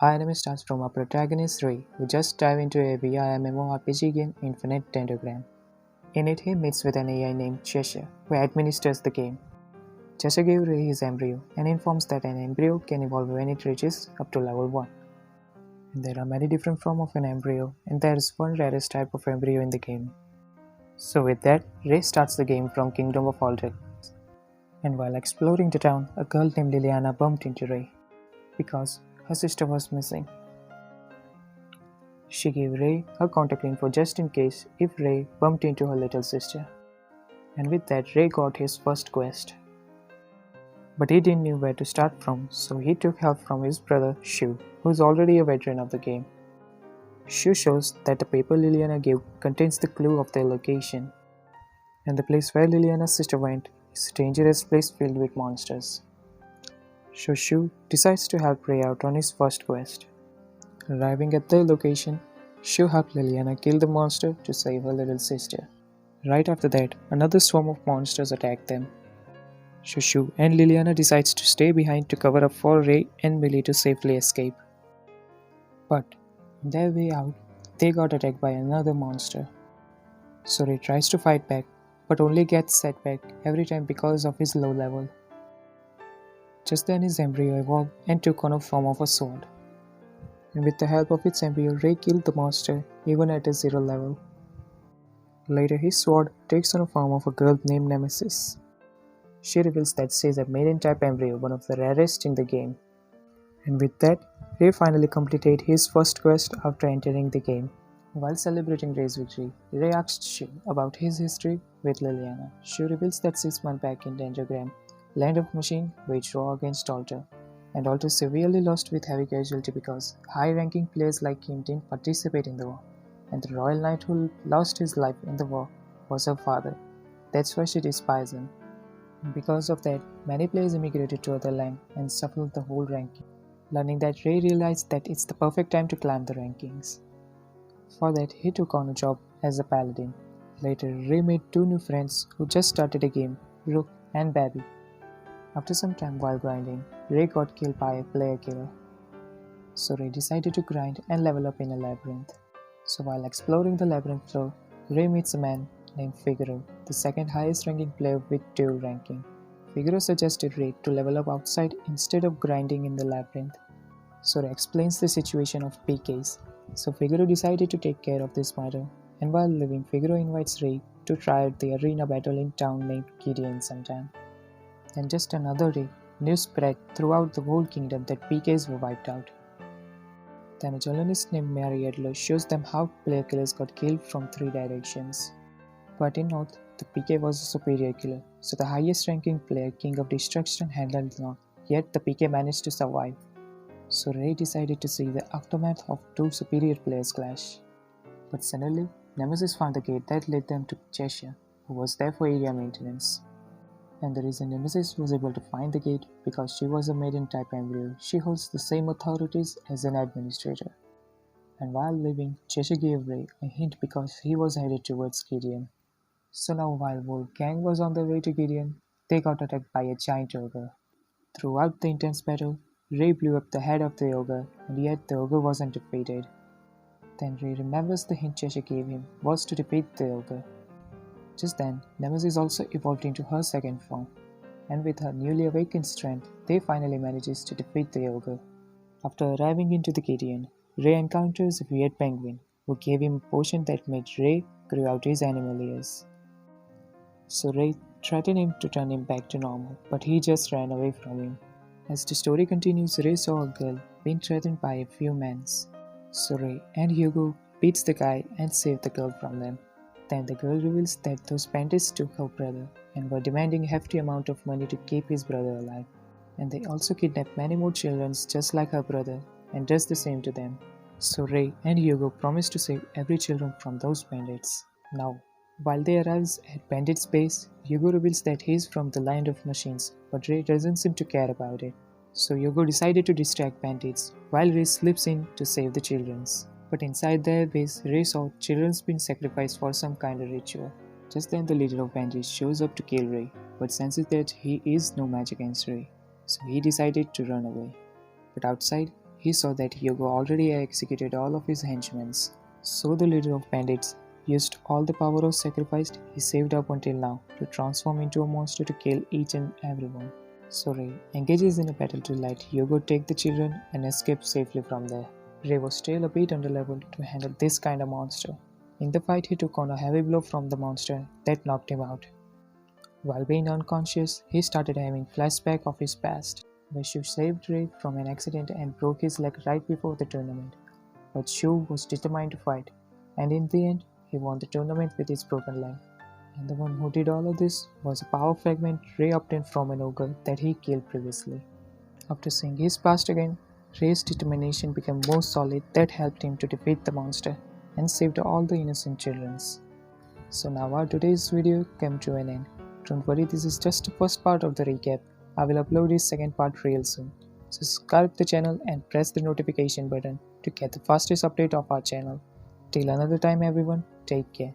Our anime starts from our protagonist Ray, who just dived into a VRMMO RPG game Infinite Dendogram. In it, he meets with an AI named Cheshire, who administers the game. Cheshire gives Ray his embryo and informs that an embryo can evolve when it reaches up to level 1. And there are many different forms of an embryo, and there is one rarest type of embryo in the game. So with that, Ray starts the game from Kingdom of Alder. And while exploring the town, a girl named Liliana bumped into Ray, because her sister was missing. She gave Ray her contact info just in case if Ray bumped into her little sister. And with that, Ray got his first quest. But he didn't know where to start from, so he took help from his brother Shu, who is already a veteran of the game. Shu shows that the paper Liliana gave contains the clue of their location, and the place where Liliana's sister went is a dangerous place filled with monsters. So Shu decides to help Ray out on his first quest. Arriving at their location, Shu helped Liliana kill the monster to save her little sister. Right after that, another swarm of monsters attacked them. Shu and Liliana decides to stay behind to cover up for Ray and Millie to safely escape. But on their way out, they got attacked by another monster. So Ray tries to fight back, but only gets set back every time because of his low level. Just then his embryo evolved and took on a form of a sword. And with the help of its embryo, Ray killed the monster even at a 0 level. Later his sword takes on a form of a girl named Nemesis. She reveals that she is a maiden-type embryo, one of the rarest in the game. And with that, Ray finally completed his first quest after entering the game. While celebrating Ray's victory, Ray asks Shu about his history with Liliana. Shu reveals that 6 months back in Dendogram, Land of Machine waged war against Alter, and Alter severely lost with heavy casualty because high-ranking players like him didn't participate in the war, and the royal knight who lost his life in the war was her father. That's why she despised him. Because of that, many players immigrated to other lands and shuffled the whole ranking. Learning that, Ray realized that it's the perfect time to climb the rankings. For that, he took on a job as a paladin. Later, Ray made 2 new friends who just started a game, Rook and Babby. After some time while grinding, Ray got killed by a player killer. So Ray decided to grind and level up in a labyrinth. So while exploring the labyrinth floor, Ray meets a man named Figaro, the second highest ranking player with dual ranking. Figaro suggested Ray to level up outside instead of grinding in the labyrinth. So Ray explains the situation of PKs. So Figaro decided to take care of this matter, and while leaving, Figaro invites Ray to try out the arena battle in town named Gideon sometime. Then just another day, news spread throughout the whole kingdom that PKs were wiped out. Then a journalist named Mary Adler shows them how player killers got killed from 3 directions. But in North, the PK was a superior killer, so the highest ranking player, King of Destruction, handled North, yet the PK managed to survive. So Ray decided to see the aftermath of 2 superior players clash. But suddenly, Nemesis found the gate that led them to Cheshire, who was there for area maintenance. And the reason Nemesis was able to find the gate because she was a maiden-type embryo, she holds the same authorities as an administrator. And while leaving, Cheshire gave Ray a hint because he was headed towards Gideon. So now while whole gang was on their way to Gideon, they got attacked by a giant ogre. Throughout the intense battle, Ray blew up the head of the ogre, and yet the ogre wasn't defeated. Then Ray remembers the hint Cheshire gave him was to defeat the ogre. Just then, Nemesis also evolved into her second form, and with her newly awakened strength, they finally manages to defeat the ogre. After arriving into the Gideon, Ray encounters a weird penguin, who gave him a potion that made Ray grow out his animal ears. So Ray threatened him to turn him back to normal, but he just ran away from him. As the story continues, Ray saw a girl being threatened by a few men. So Ray and Hugo beats the guy and save the girl from them. Then the girl reveals that those bandits took her brother and were demanding a hefty amount of money to keep his brother alive. And they also kidnapped many more children just like her brother and does the same to them. So Ray and Hugo promise to save every children from those bandits. Now, while they arrive at Bandit's base, Hugo reveals that he is from the Land of Machines, but Ray doesn't seem to care about it. So Hugo decided to distract bandits, while Ray slips in to save the children. But inside their base, Ray saw children being sacrificed for some kind of ritual. Just then the leader of bandits shows up to kill Ray, but senses that he is no match against Ray, so he decided to run away. But outside, he saw that Hugo already executed all of his henchmen. So the leader of bandits used all the power of sacrifice he saved up until now to transform into a monster to kill each and everyone. So Ray engages in a battle to let Hugo take the children and escape safely from there. Ray was still a bit underleveled to handle this kind of monster. In the fight, he took on a heavy blow from the monster that knocked him out. While being unconscious, he started having flashbacks of his past, where Shu saved Ray from an accident and broke his leg right before the tournament. But Shu was determined to fight, and in the end, he won the tournament with his broken leg. And the one who did all of this was a power fragment Ray obtained from an ogre that he killed previously. After seeing his past again, Ray's determination became more solid that helped him to defeat the monster and saved all the innocent children. So now our today's video came to an end. Don't worry, this is just the first part of the recap. I will upload this second part real soon. Subscribe the channel and press the notification button to get the fastest update of our channel. Till another time everyone, take care.